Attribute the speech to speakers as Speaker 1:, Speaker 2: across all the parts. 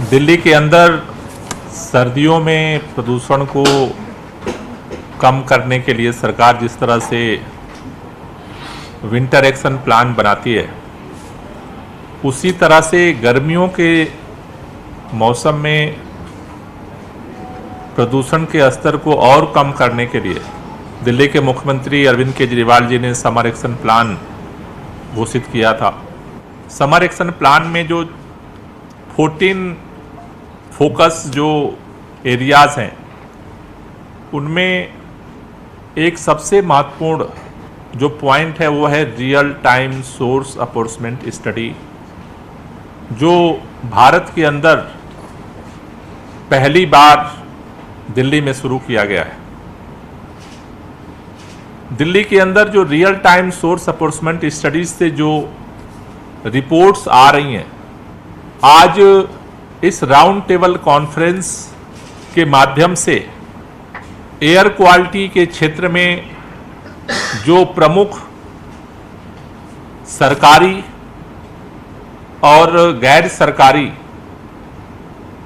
Speaker 1: दिल्ली के अंदर सर्दियों में प्रदूषण को कम करने के लिए सरकार जिस तरह से विंटर एक्शन प्लान बनाती है, उसी तरह से गर्मियों के मौसम में प्रदूषण के स्तर को और कम करने के लिए दिल्ली के मुख्यमंत्री अरविंद केजरीवाल जी ने समर एक्शन प्लान घोषित किया था। समर एक्शन प्लान में जो 14 फोकस जो एरियाज हैं, उनमें एक सबसे महत्वपूर्ण जो पॉइंट है वो है रियल टाइम सोर्स अपोर्समेंट स्टडी, जो भारत के अंदर पहली बार दिल्ली में शुरू किया गया है। दिल्ली के अंदर जो रियल टाइम सोर्स अपोर्समेंट स्टडीज से जो रिपोर्ट्स आ रही हैं, आज इस राउंड टेबल कॉन्फ्रेंस के माध्यम से एयर क्वालिटी के क्षेत्र में जो प्रमुख सरकारी और गैर सरकारी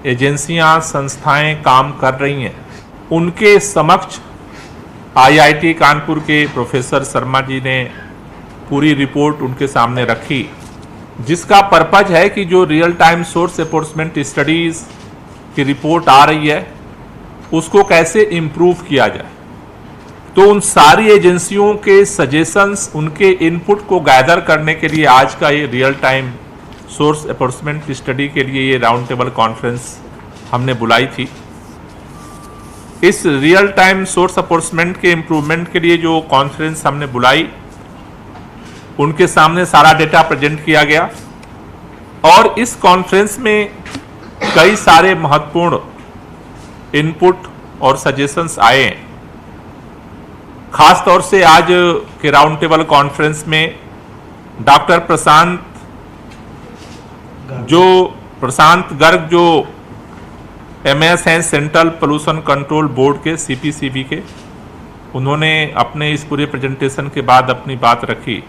Speaker 1: एजेंसियां, संस्थाएं काम कर रही हैं, उनके समक्ष आईआईटी कानपुर के प्रोफेसर शर्मा जी ने पूरी रिपोर्ट उनके सामने रखी, जिसका पर्पज है कि जो real time source enforcement studies की रिपोर्ट आ रही है उसको कैसे इम्प्रूव किया जाए। तो उन सारी एजेंसियों के सजेशंस, उनके इनपुट को गैदर करने के लिए आज का ये real time source enforcement study के लिए ये राउंड टेबल कॉन्फ्रेंस हमने बुलाई थी। इस रियल टाइम सोर्स एनफोर्समेंट के इम्प्रूवमेंट के लिए जो कॉन्फ्रेंस हमने बुलाई, उनके सामने सारा डेटा प्रेजेंट किया गया और इस कॉन्फ्रेंस में कई सारे महत्वपूर्ण इनपुट और सजेशंस आए हैं। खास तौर से आज के राउंड टेबल कॉन्फ्रेंस में डॉक्टर प्रशांत गर्ग जो एमएस हैं सेंट्रल पोल्यूशन कंट्रोल बोर्ड के, सीपीसीबी के, उन्होंने अपने इस पूरे प्रेजेंटेशन के बाद अपनी बात रखी।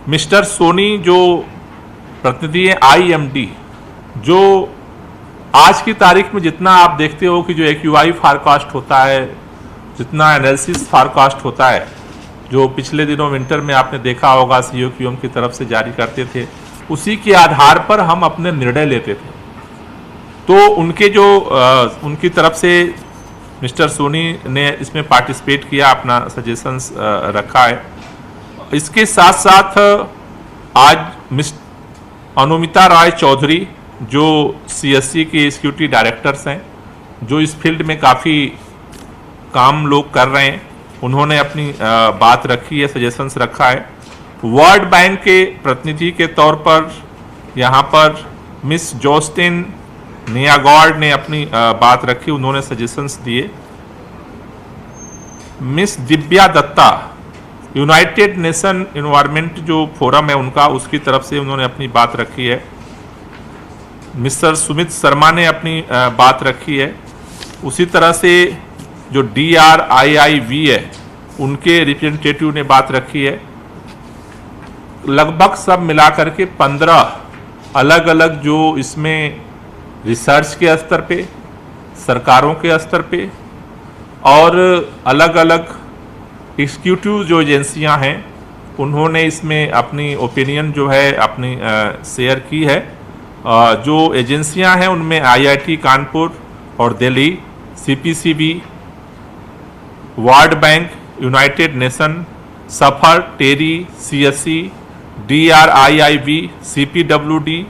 Speaker 1: मिस्टर सोनी जो प्रतिनिधि है आईएमडी, जो आज की तारीख में जितना आप देखते हो कि जो एक्यूआई फॉरकास्ट होता है, जितना एनालिसिस फॉरकास्ट होता है, जो पिछले दिनों विंटर में आपने देखा होगा सीओक्यूएम की तरफ से जारी करते थे, उसी के आधार पर हम अपने निर्णय लेते थे। तो उनकी तरफ से मिस्टर सोनी ने इसमें पार्टिसिपेट किया, अपना सजेशंस रखा है। इसके साथ साथ आज मिस अनुमिता राय चौधरी जो सीएससी के एग्जीक्यूटिव डायरेक्टर्स हैं, जो इस फील्ड में काफ़ी काम लोग कर रहे हैं, उन्होंने अपनी बात रखी है, सजेशंस रखा है। वर्ल्ड बैंक के प्रतिनिधि के तौर पर यहाँ पर मिस जोस्टिन नियागॉर्ड ने अपनी बात रखी, उन्होंने सजेशंस दिए। Miss Divya Dutta United Nation environment जो फोरम है उनका, उसकी तरफ से उन्होंने अपनी बात रखी है। मिस्टर सुमित शर्मा ने अपनी बात रखी है। उसी तरह से जो DRIIV है, उनके रिप्रेजेंटेटिव ने बात रखी है। लगभग सब मिलाकर के 15 अलग अलग जो इसमें रिसर्च के स्तर पे, सरकारों के स्तर पे और अलग अलग एग्जीक्यूटिव जो एजेंसियां हैं, उन्होंने इसमें अपनी ओपिनियन जो है अपनी शेयर की है। जो एजेंसियां हैं उनमें आईआईटी कानपुर और Delhi, CPCB, world bank, United Nation, SAFAR, TERI, CSC, DRIIV, CPWD,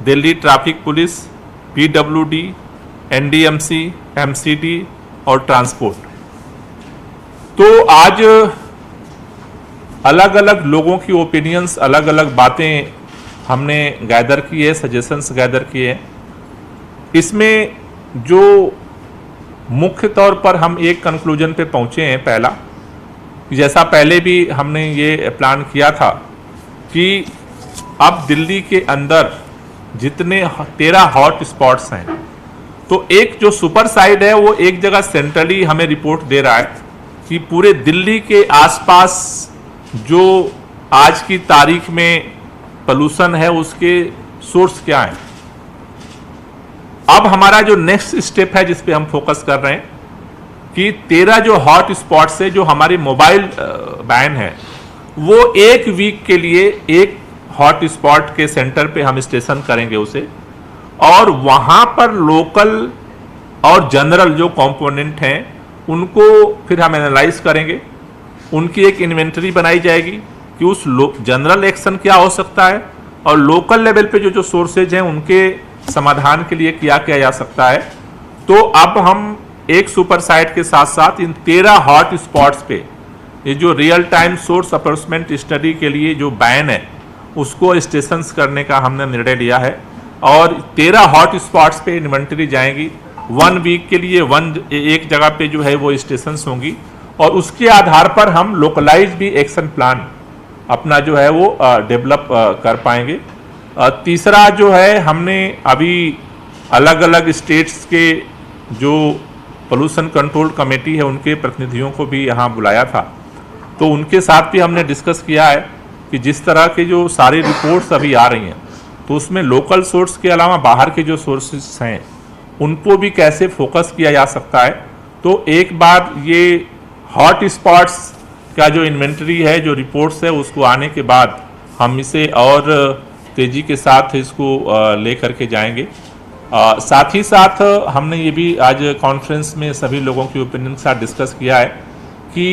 Speaker 1: Delhi traffic police, PWD, NDMC, MCD और ट्रांसपोर्ट। तो आज अलग अलग लोगों की ओपिनियंस, अलग अलग बातें हमने गैदर की है, सजेशंस गैदर किए हैं। इसमें जो मुख्य तौर पर हम एक कंक्लूजन पे पहुंचे हैं, पहला, जैसा पहले भी हमने ये प्लान किया था कि अब दिल्ली के अंदर जितने 13 हॉट स्पॉट्स हैं, तो एक जो सुपर साइड है वो एक जगह सेंट्रली हमें रिपोर्ट दे रहा है कि पूरे दिल्ली के आसपास जो आज की तारीख में पोल्यूशन है उसके सोर्स क्या हैं। अब हमारा जो नेक्स्ट स्टेप है जिस पे हम फोकस कर रहे हैं कि 13 जो हॉट स्पॉट्स है जो हमारी मोबाइल वैन है वो एक वीक के लिए एक हॉट स्पॉट के सेंटर पे हम स्टेशन करेंगे उसे, और वहां पर लोकल और जनरल जो कंपोनेंट हैं उनको फिर हम एनालाइज करेंगे। उनकी एक इन्वेंटरी बनाई जाएगी कि उस जनरल एक्शन क्या हो सकता है और लोकल लेवल पे जो सोर्सेज हैं उनके समाधान के लिए क्या किया जा सकता है। तो अब हम एक सुपर साइट के साथ साथ इन 13 हॉट स्पॉट्स पे ये जो रियल टाइम सोर्स अप्रोचमेंट स्टडी के लिए जो बैन है उसको स्टेशंस करने का हमने निर्णय लिया है, और 13 हॉट स्पॉट्स पे इन्वेंटरी जाएंगी। 1 वीक के लिए एक जगह पे जो है वो स्टेशंस होंगी, और उसके आधार पर हम लोकलाइज भी एक्शन प्लान अपना जो है वो डेवलप कर पाएंगे। तीसरा जो है, हमने अभी अलग अलग स्टेट्स के जो पोल्यूशन कंट्रोल कमेटी है उनके प्रतिनिधियों को भी यहाँ बुलाया था, तो उनके साथ भी हमने डिस्कस किया है कि जिस तरह के जो सारी रिपोर्ट्स अभी आ रही हैं तो उसमें लोकल सोर्स के अलावा बाहर के जो सोर्सेस हैं उनको भी कैसे फोकस किया जा सकता है। तो एक बार ये हॉट स्पॉट्स का जो इन्वेंटरी है, जो रिपोर्ट्स है, उसको आने के बाद हम इसे और तेज़ी के साथ इसको ले करके जाएंगे। साथ ही साथ हमने ये भी आज कॉन्फ्रेंस में सभी लोगों की ओपिनियन के साथ डिस्कस किया है कि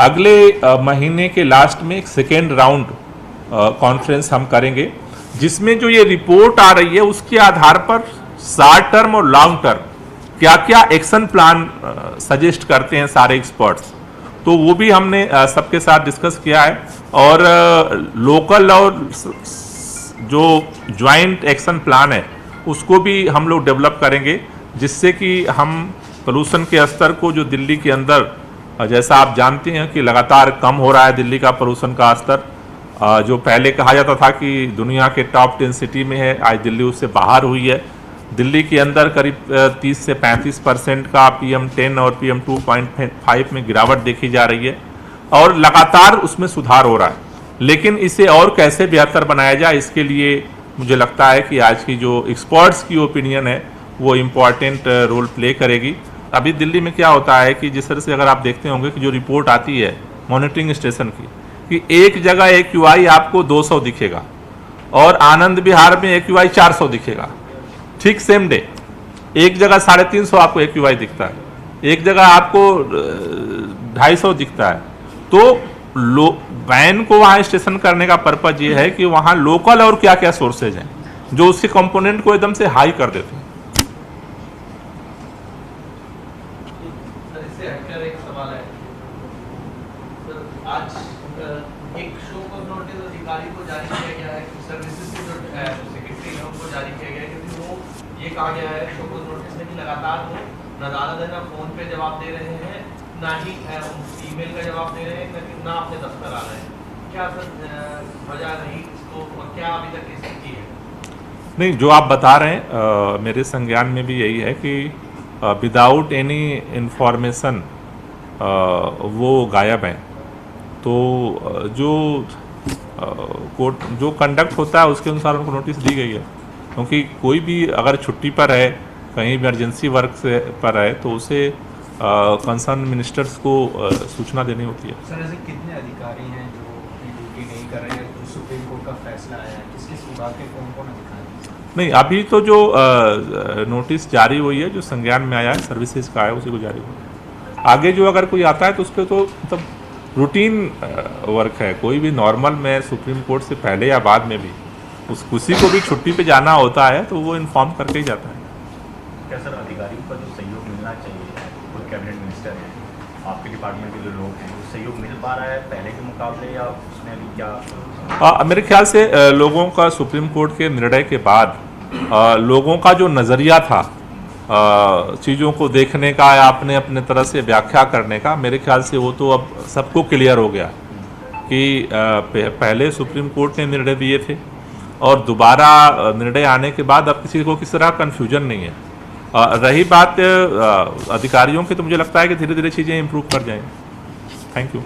Speaker 1: अगले महीने के लास्ट में एक सेकेंड राउंड कॉन्फ्रेंस हम करेंगे, जिसमें जो ये रिपोर्ट आ रही है उसके आधार पर शॉर्ट टर्म और लॉन्ग टर्म क्या क्या एक्शन प्लान सजेस्ट करते हैं सारे एक्सपर्ट्स, तो वो भी हमने सबके साथ डिस्कस किया है। और लोकल और जो ज्वाइंट एक्शन प्लान है उसको भी हम लोग डेवलप करेंगे, जिससे कि हम पोल्यूशन के स्तर को जो दिल्ली के अंदर, जैसा आप जानते हैं कि लगातार कम हो रहा है दिल्ली का पोल्यूशन का स्तर, जो पहले कहा जाता था कि दुनिया के टॉप 10 सिटी में है, आज दिल्ली उससे बाहर हुई है। दिल्ली के अंदर करीब 30 से 35% का PM10 और PM2.5 में गिरावट देखी जा रही है, और लगातार उसमें सुधार हो रहा है। लेकिन इसे और कैसे बेहतर बनाया जाए, इसके लिए मुझे लगता है कि आज की जो एक्सपर्ट्स की ओपिनियन है वो इम्पॉर्टेंट रोल प्ले करेगी। अभी दिल्ली में क्या होता है कि जिस तरह से अगर आप देखते होंगे कि जो रिपोर्ट आती है मॉनिटरिंग स्टेशन की कि एक जगह AQI आपको 200 दिखेगा और आनंद विहार में AQI 400 दिखेगा, ठीक सेम डे। एक जगह 350 आपको AQI दिखता है, एक जगह आपको 250 दिखता है। तो वैन को वहाँ स्टेशन करने का पर्पज ये है कि वहाँ लोकल और क्या क्या सोर्सेज हैं जो उसके कंपोनेंट को एकदम से हाई कर देते हैं।
Speaker 2: एक सवाल है सर, आज एक शो को नोटिस अधिकारी को जारी किया गया है, सर्विसेज के जो सेक्रेटरी है उनको जारी किया गया है, क्योंकि वो ये कहा गया है शो को नोटिस में कि लगातार वो न अदालत है, ना फोन पे जवाब दे रहे हैं, ना ही ईमेल का जवाब दे रहे हैं, ना अपने दफ्तर आ रहे हैं। क्या सर वजह रही इसको, और क्या अभी तक की स्थिति है?
Speaker 1: नहीं, जो आप बता रहे हैं मेरे संज्ञान में भी यही है कि विदाउट एनी इंफॉर्मेशन वो गायब हैं। तो जो कोर्ट जो कंडक्ट होता है उसके अनुसार उनको नोटिस दी गई है, क्योंकि कोई भी अगर छुट्टी पर है, कहीं इमरजेंसी वर्क से पर है, तो उसे कंसर्न मिनिस्टर्स को सूचना देनी होती है।
Speaker 3: सर, ऐसे कितने अधिकारी हैं जो अपनी ड्यूटी नहीं कर रहे हैं? जो सुप्रीम कोर्ट का फैसला आया है, किस किस विभाग के कौन कौन अधिकारी?
Speaker 1: नहीं, अभी तो जो नोटिस जारी हुई है, जो संज्ञान में आया है, सर्विसेज का है, उसी को जारी हुआ है। आगे जो अगर कोई आता है तो उस पर तो मतलब रूटीन वर्क है। कोई भी नॉर्मल में सुप्रीम कोर्ट से पहले या बाद में भी किसी को भी छुट्टी पे जाना होता है तो वो इन्फॉर्म करके ही जाता है।
Speaker 4: क्या सर अधिकारियों का जो सहयोग मिलना चाहिए, कोई कैबिनेट मिनिस्टर है, आपके डिपार्टमेंट के जो लोग हैं, वो सहयोग मिल पा रहा है पहले के मुकाबले, या उसमें अभी क्या?
Speaker 1: मेरे ख्याल से लोगों का सुप्रीम कोर्ट के निर्णय के बाद लोगों का जो नज़रिया था चीज़ों को देखने का या अपने अपने तरह से व्याख्या करने का, मेरे ख्याल से वो तो अब सबको क्लियर हो गया कि पहले सुप्रीम कोर्ट ने निर्णय दिए थे और दोबारा निर्णय आने के बाद अब किसी को किसी तरह कन्फ्यूजन नहीं है। रही बात अधिकारियों की, तो मुझे लगता है कि धीरे धीरे चीज़ें इम्प्रूव कर जाएंगी। Thank you.